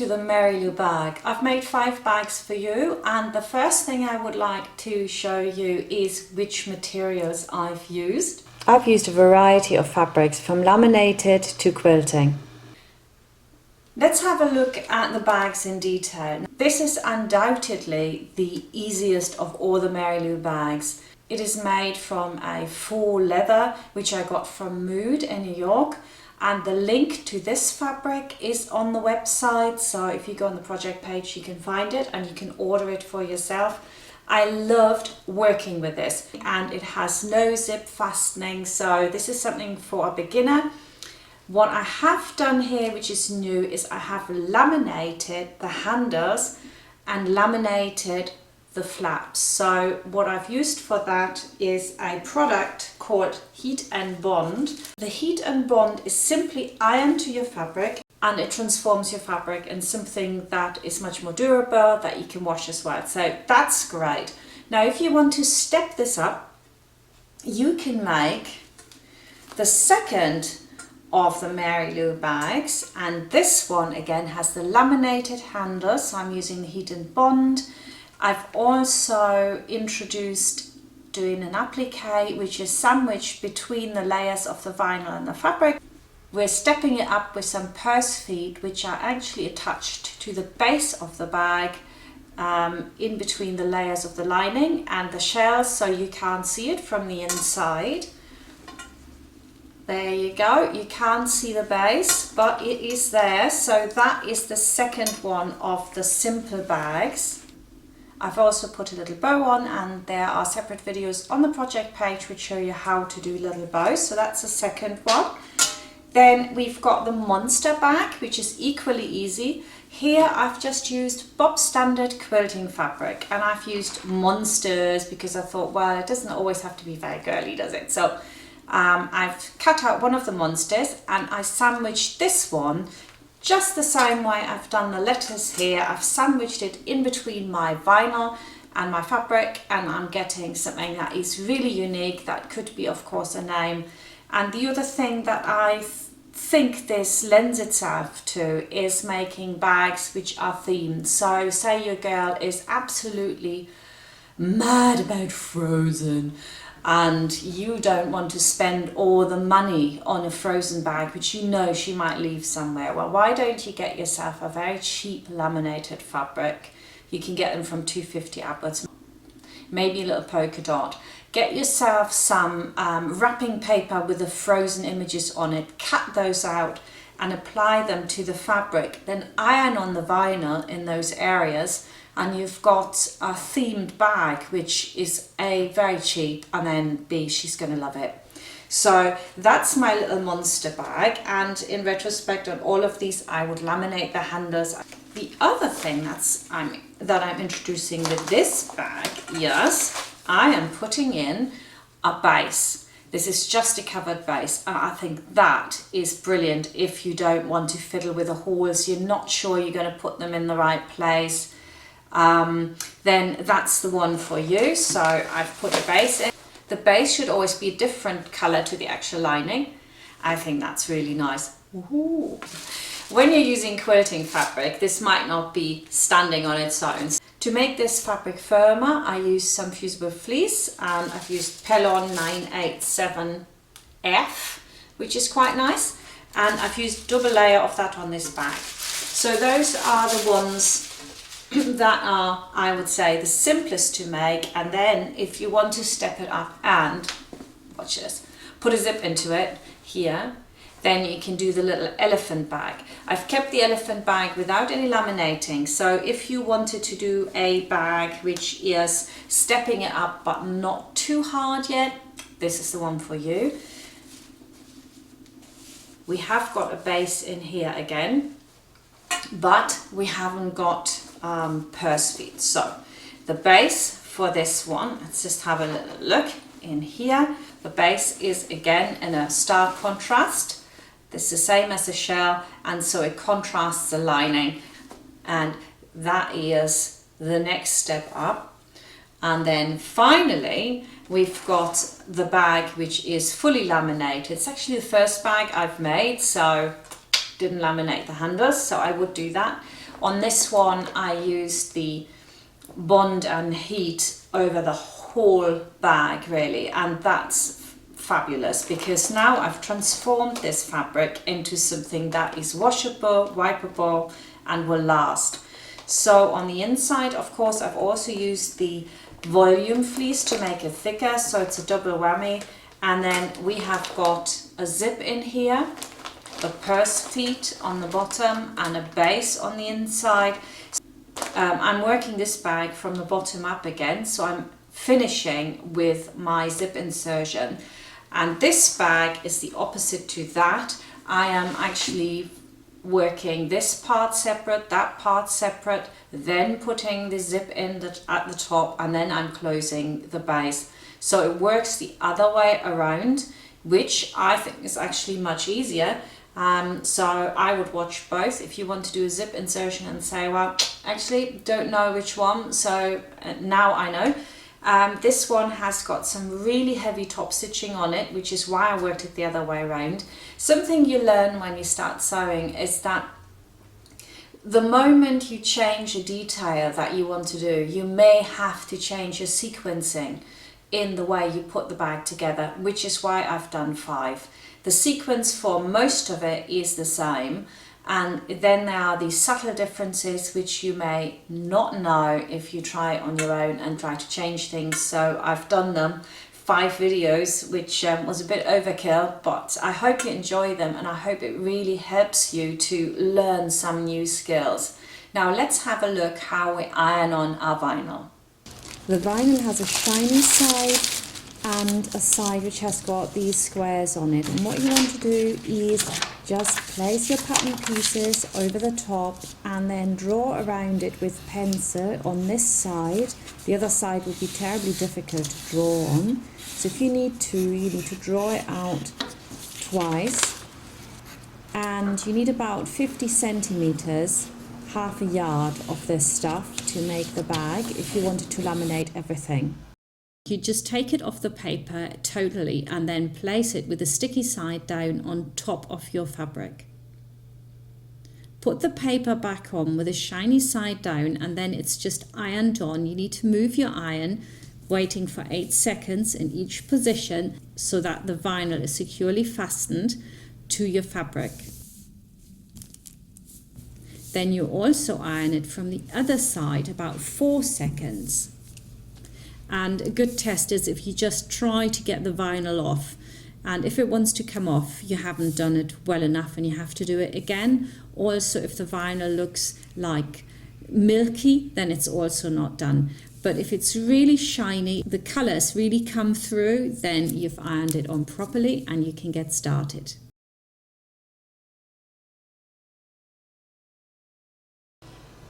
to the Mary Lou bag. I've made 5 bags for you, and the first thing I would like to show you is which materials I've used. I've used a variety of fabrics from laminated to quilting. Let's have a look at the bags in detail. This is undoubtedly the easiest of all the Mary Lou bags. It is made from a faux leather which I got from Mood in New York, and the link to this fabric is on the website, so if you go on the project page you can find it and you can order it for yourself. I loved working with this, and it has no zip fastening, so this is something for a beginner. What I have done here, which is new, is I have laminated the handles and laminated the flaps. So what I've used for that is a product called Heat and Bond. The Heat and Bond is simply iron to your fabric, and it transforms your fabric in something that is much more durable, that you can wash as well. So that's great. Now if you want to step this up, you can make the second of the Mary Lou bags, and this one again has the laminated handles, so I'm using the Heat and Bond. I've also introduced doing an applique, which is sandwiched between the layers of the vinyl and the fabric. We're stepping it up with some purse feet, which are actually attached to the base of the bag, in between the layers of the lining and the shells, so you can't see it from the inside. There you go, you can't see the base, but it is there. So that is the second one of the simple bags. I've also put a little bow on, and there are separate videos on the project page which show you how to do little bows. So that's the second one. Then we've got the monster bag, which is equally easy. Here I've just used Bob Standard quilting fabric, and I've used monsters because I thought, well, it doesn't always have to be very girly, does it? So I've cut out one of the monsters and I sandwiched this one just the same way I've done the letters here. I've sandwiched it in between my vinyl and my fabric, and I'm getting something that is really unique. That could be, of course, a name. And the other thing that I think this lends itself to is making bags which are themed. So say your girl is absolutely mad about Frozen, and you don't want to spend all the money on a Frozen bag, which you know she might leave somewhere. Well, why don't you get yourself a very cheap laminated fabric? You can get them from $2.50 upwards, maybe a little polka dot. Get yourself some wrapping paper with the Frozen images on it, cut those out and apply them to the fabric, then iron on the vinyl in those areas, and you've got a themed bag, which is A, very cheap, and then B, she's going to love it. So that's my little monster bag, and in retrospect on all of these I would laminate the handles. The other thing that I'm introducing with this bag, yes, I am putting in a base. This is just a covered base, and I think that is brilliant if you don't want to fiddle with the holes, you're not sure you're going to put them in the right place. Then that's the one for you. So I've put a base in. The base should always be a different color to the actual lining. I think that's really nice. Ooh. When you're using quilting fabric, this might not be standing on its own. To make this fabric firmer, I used some fusible fleece, and I've used Pellon 987F, which is quite nice, and I've used double layer of that on this bag. So those are the ones that are, I would say, the simplest to make. And then if you want to step it up and, watch this, put a zip into it here, then you can do the little elephant bag. I've kept the elephant bag without any laminating, so if you wanted to do a bag which is stepping it up but not too hard yet, this is the one for you. We have got a base in here again, but we haven't got purse feet. So the base for this one, let's just have a little look in here. The base is again in a stark contrast. It's the same as the shell, and so it contrasts the lining, and that is the next step up. And then finally we've got the bag which is fully laminated. It's actually the first bag I've made, so didn't laminate the handles, so I would do that. On this one I used the bond and heat over the whole bag really, and that's fabulous because now I've transformed this fabric into something that is washable, wipeable and will last. So on the inside, of course, I've also used the volume fleece to make it thicker, so it's a double whammy. And then we have got a zip in here, a purse feet on the bottom and a base on the inside. I'm working this bag from the bottom up again, so I'm finishing with my zip insertion. And this bag is the opposite to that. I am actually working this part separate, that part separate, then putting the zip in at the top, and then I'm closing the base. So it works the other way around, which I think is actually much easier. So I would watch both if you want to do a zip insertion and say, well, actually don't know which one, so now I know. This one has got some really heavy top stitching on it, which is why I worked it the other way around. Something you learn when you start sewing is that the moment you change a detail that you want to do, you may have to change your sequencing in the way you put the bag together, which is why I've done 5. The sequence for most of it is the same, and then there are these subtle differences which you may not know if you try it on your own and try to change things. So I've done them 5 videos, which was a bit overkill, but I hope you enjoy them and I hope it really helps you to learn some new skills. Now let's have a look how we iron on our vinyl. The vinyl has a shiny side and a side which has got these squares on it, and what you want to do is just place your pattern pieces over the top and then draw around it with pencil on this side. The other side would be terribly difficult to draw on, so if you need to draw it out twice, and you need about 50 centimeters, half a yard of this stuff to make the bag if you wanted to laminate everything. You just take it off the paper totally and then place it with the sticky side down on top of your fabric. Put the paper back on with the shiny side down and then it's just ironed on. You need to move your iron, waiting for 8 seconds in each position so that the vinyl is securely fastened to your fabric. Then you also iron it from the other side about 4 seconds. And a good test is if you just try to get the vinyl off, and if it wants to come off, you haven't done it well enough and you have to do it again. Also, if the vinyl looks like milky, then it's also not done. But if it's really shiny, the colours really come through, then you've ironed it on properly and you can get started.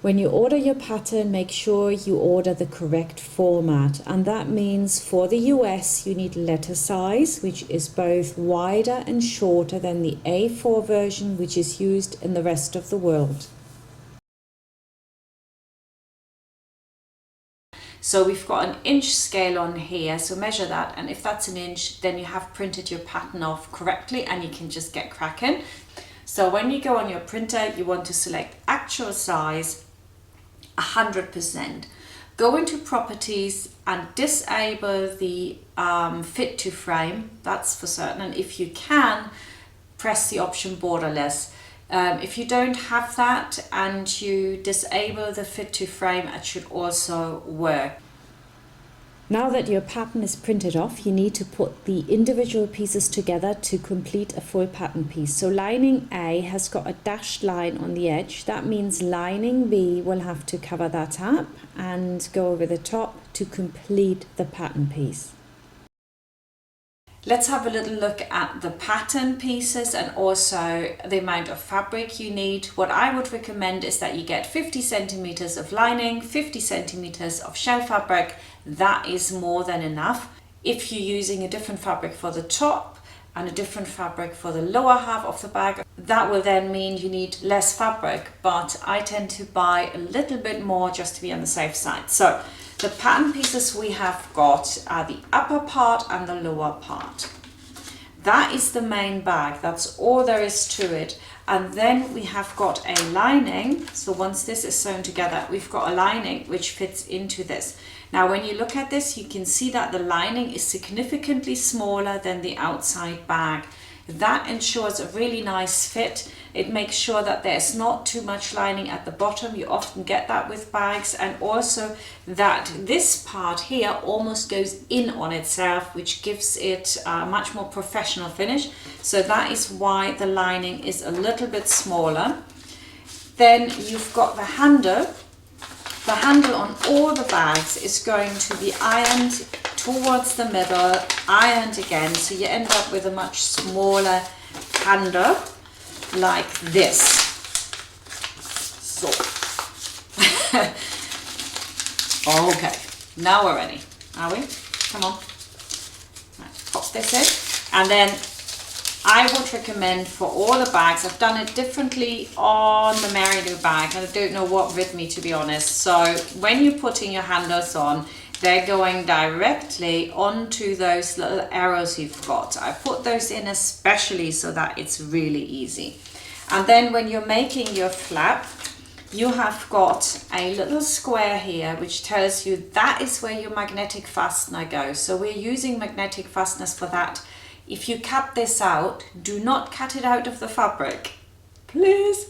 When you order your pattern, make sure you order the correct format, and that means for the US you need letter size, which is both wider and shorter than the A4 version which is used in the rest of the world. So we've got an inch scale on here, so measure that, and if that's an inch, then you have printed your pattern off correctly and you can just get cracking. So when you go on your printer, you want to select actual size 100%. Go into properties and disable the fit to frame, that's for certain, and if you can, press the option borderless. If you don't have that and you disable the fit to frame, it should also work. Now that your pattern is printed off, you need to put the individual pieces together to complete a full pattern piece. So lining A has got a dashed line on the edge. That means lining B will have to cover that up and go over the top to complete the pattern piece. Let's have a little look at the pattern pieces and also the amount of fabric you need. What I would recommend is that you get 50 centimeters of lining, 50 centimeters of shell fabric. That is more than enough. If you're using a different fabric for the top and a different fabric for the lower half of the bag, that will then mean you need less fabric, but I tend to buy a little bit more just to be on the safe side. So the pattern pieces we have got are the upper part and the lower part. That is the main bag. That's all there is to it. And then we have got a lining. So once this is sewn together, we've got a lining which fits into this. Now, when you look at this, you can see that the lining is significantly smaller than the outside bag. That ensures a really nice fit. It makes sure that there's not too much lining at the bottom. You often get that with bags, and also that this part here almost goes in on itself, which gives it a much more professional finish. So that is why the lining is a little bit smaller. Then you've got the handle. The handle on all the bags is going to be ironed towards the middle, ironed again, so you end up with a much smaller handle like this. So, okay, now we're ready, are we? Come on, right, pop this in, and then I would recommend for all the bags, I've done it differently on the Marina bag, and I don't know what with me, to be honest. So when you're putting your handles on, they're going directly onto those little arrows you've got. I put those in especially so that it's really easy. And then when you're making your flap, you have got a little square here which tells you that is where your magnetic fastener goes. So we're using magnetic fasteners for that. If you cut this out, do not cut it out of the fabric, please.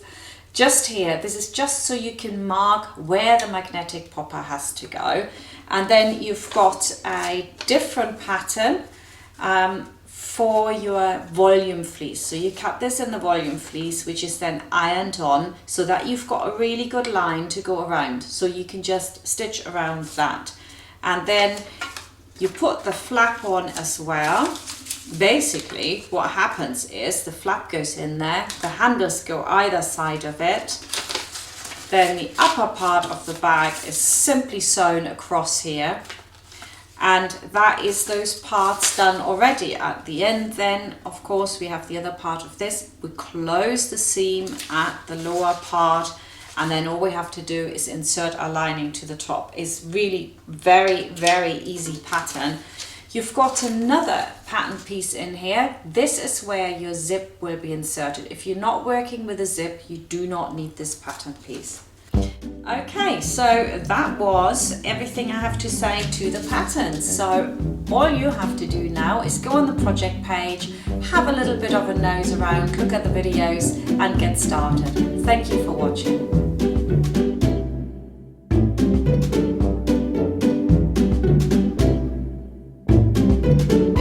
Just here, this is just so you can mark where the magnetic popper has to go. And then you've got a different pattern for your volume fleece. So you cut this in the volume fleece, which is then ironed on so that you've got a really good line to go around. So you can just stitch around that. And then you put the flap on as well. Basically, what happens is the flap goes in there, the handles go either side of it, then the upper part of the bag is simply sewn across here, and that is those parts done already. At the end then, of course, we have the other part of this. We close the seam at the lower part, and then all we have to do is insert our lining to the top. It's really very, very easy pattern. You've got another pattern piece in here. This is where your zip will be inserted. If you're not working with a zip, you do not need this pattern piece. Okay, so that was everything I have to say to the patterns. So all you have to do now is go on the project page, have a little bit of a nose around, look at the videos and get started. Thank you for watching. Thank you.